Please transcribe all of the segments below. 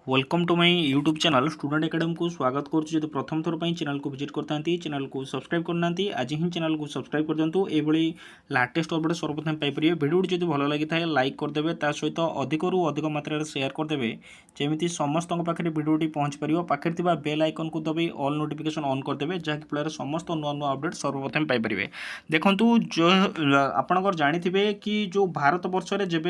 Welcome to my YouTube channel student academy को स्वागत करुच्ची। जो प्रथम थर पर चैनल को विजिट करता चैनल को सब्सक्राइब करना आज ही चैनल को सब्सक्राइब कर दिंतु। ये लाटेस्ट अपडेट सर्वप्रथम पाइपर। भिडियो जब भल लगी था लाइक करदे, सहित अधिकरू अधिक मात्रा शेयर करदे जमी समस्त पाखे भिडियोटी पहुँच पार। पाखे बेल आइकन को दबाई ऑल नोटिफिकेशन ऑन करदे जहाँकि समस्त नुआ नुआ अपडेट सर्वप्रथम पाइपर। देखूँ जो आपंकर जाथे कि जो भारत वर्ष में जब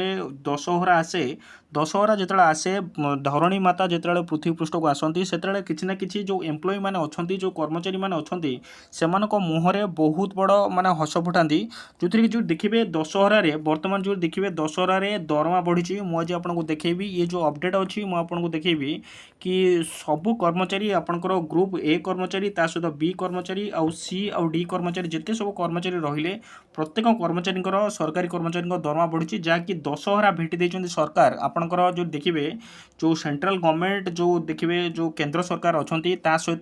दशहरा आसे, दशहरा जो आसे धरणी माता जिते पृथ्वी पृष्ठ को आसती से किसी ना कि जो एम्प्लॉय मैंने अच्छा जो कर्मचारी मैंने अच्छा मुहर बहुत बड़ माने हस फुटाती। जो थी जो देखिए दशहरार बर्तमान जो देखिए दशहरार दरमा बढ़ी। मुझे आपको देखेबी ये जो अपडेट अच्छी मुझे देखेबी कि सबू कर्मचारी आपंकर ग्रुप ए कर्मचारी ता सहित बी कर्मचारी आउ सी आउ डी कर्मचारी जिते सब कर्मचारी रहिले प्रत्येक कर्मचारी सरकारी कर्मचारी दरमा बढ़ी जहाँकि दशहरा भेटी देते सरकार। आपंकर जो देखिए जो सेंट्रल गवर्नमेंट जो देखिए जो केंद्र सरकार अच्छा सहित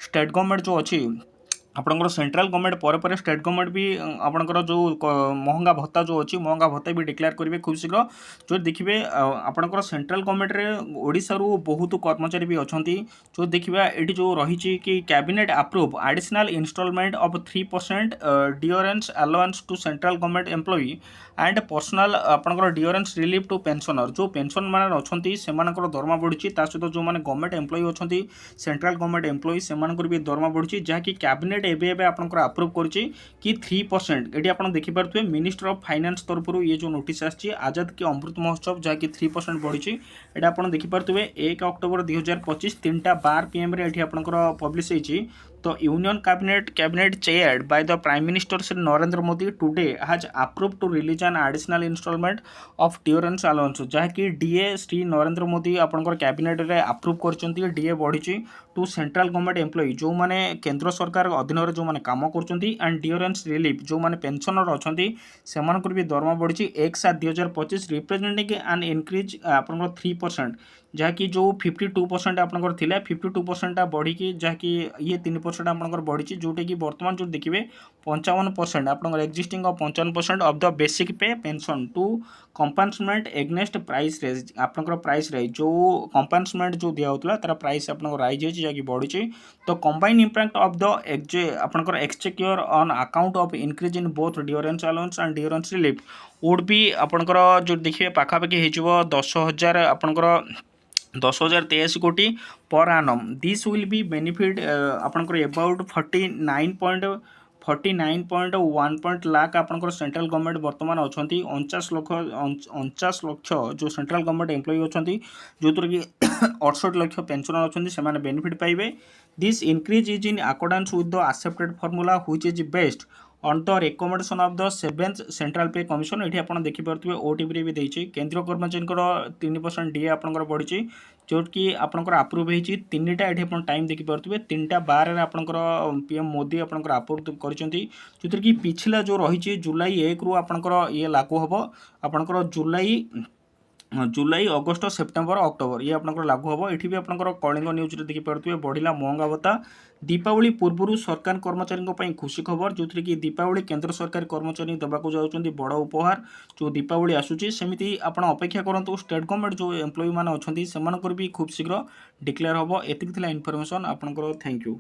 स्टेट गवर्नमेंट जो अच्छी आपंकर सेंट्रल गवर्नमेंट पर स्टेट गवर्नमेंट भी आपंकर जो महंगा भत्ता जो अच्छी महंगा भत्ता भी डिक्लेयर करेंगे खूब शीघ्र। जो देखिए आपंकर सेंट्रल गवर्नमेंट रे ओडिशा रु बहुत कर्मचारी भी अच्छा। जो देखिए ये जो रही कि cabinet approve additional instalment of 3% dearness allowance to central government employee and personal आपंकर डिओरेंस रिलीफ टू पेंशनर। जो पेंशन मान अच्छा से दरमा बढ़ी सहित जो मैंने गवर्नमेंट एम्प्लॉई अच्छा सेंट्रल गवर्नमेंट एम्प्लॉई से भी दरमा बढ़ी जहाँकि कैबिनेट एवं आपंकर अप्रूव करुच्ची कि 3% ये आप देखिपे मिनिस्टर ऑफ फाइनेंस तरफ ये जो नोटिस आसी आजाद की अमृत महोत्सव जहाँकि 3% बढ़ी ये आप देखिपे 1 अक्टोबर 2025 3:12 PM ये आपंकर पब्लिश होती। तो union cabinet chaired by the prime minister Shri Narendra Modi today has approve to release an additional instalment of dearness allowance जहाँकि डीए श्री नरेंद्र मोदी आपंकर कैबिनेट रे अप्रूव कर डीए बढ़ी टू सेंट्रल गवर्नमेंट एम्प्लॉई जो माने केंद्र सरकार अधीन जो माने काम कर एंड डिओरेंस रिलीफ जो माने पेंशनर अच्छा से भी दरमा बढ़ी 1/7/2025 रिप्रेजेंटिंग एन इनक्रीज आपंकर 3% जहाँकि जो 52% आपंकर थिला 52% बढ़ी जहाँकि ये 3% आपंकर बढ़ी जोटा कि बर्तमान जो देखिए 55% आपंकर existing 55% of the basic pay pension to compensation against price rise आपंकर प्राइस राइज जो कंपनसेटमेंट जो दिया होता तार प्राइस आपंकर राइज होती जहाँकि बढ़ी। तो कंबाइन इंपैक्ट ऑफ द आपंकर exchequer on account of increase in both dearness allowance and dearness relief would भी आपंकर जो देखिए पाखापाखि हो 10,000 आपंकर 10,083 कोटी पर आनम। दिस विल बी बेनिफिट आपंकर अबाउट 49.1 लाख आपंकर सेंट्रल गवर्नमेंट बर्तमान अच्छा 49 लक्ष जो सेंट्रल गवर्नमेंट एम्प्लॉई अच्छा जो थी कि 68 लक्ष पेंशनर अच्छा से बेनिफिट पाइबे। This increase is in accordance with the accepted formula which is based on the recommendation of the 7th central pay commission. ये आप देखिपे ओटीपी भी देती केंद्रीय कर्मचारी 3% डीए आपंकर बढ़ी जो कि आपंकर अप्रूव होती 3टा ये टाइम देखिपे 3:12 आपंकर पीएम मोदी आपंकर अप्रूव कर जो कि पिछला जो रही जुलाई 1 रु आपंकर ये लागू हम आपंकर जुलाई अगस्ट सेप्टेम्बर अक्टोबर ये आपंकर लागू हम। ये भी आपंकर कलिंग न्यूज देखिपे बढ़ला महंगा भत्ता दीपावली पूर्व सरकार कर्मचारी खुशी खबर जो थी कि दीपावली केंद्र सरकारी कर्मचारी देवाक जाऊँच बड़ उपहार जो दीपावली आसूची सेमती आप अपेक्षा करूँ स्टेट गवर्नमेंट जो एम्प्लॉई मैंने अच्छा से भी खूब शीघ्र डिक्लेयर हम। एतिक इनफॉरमेशन आपंकर थैंक यू।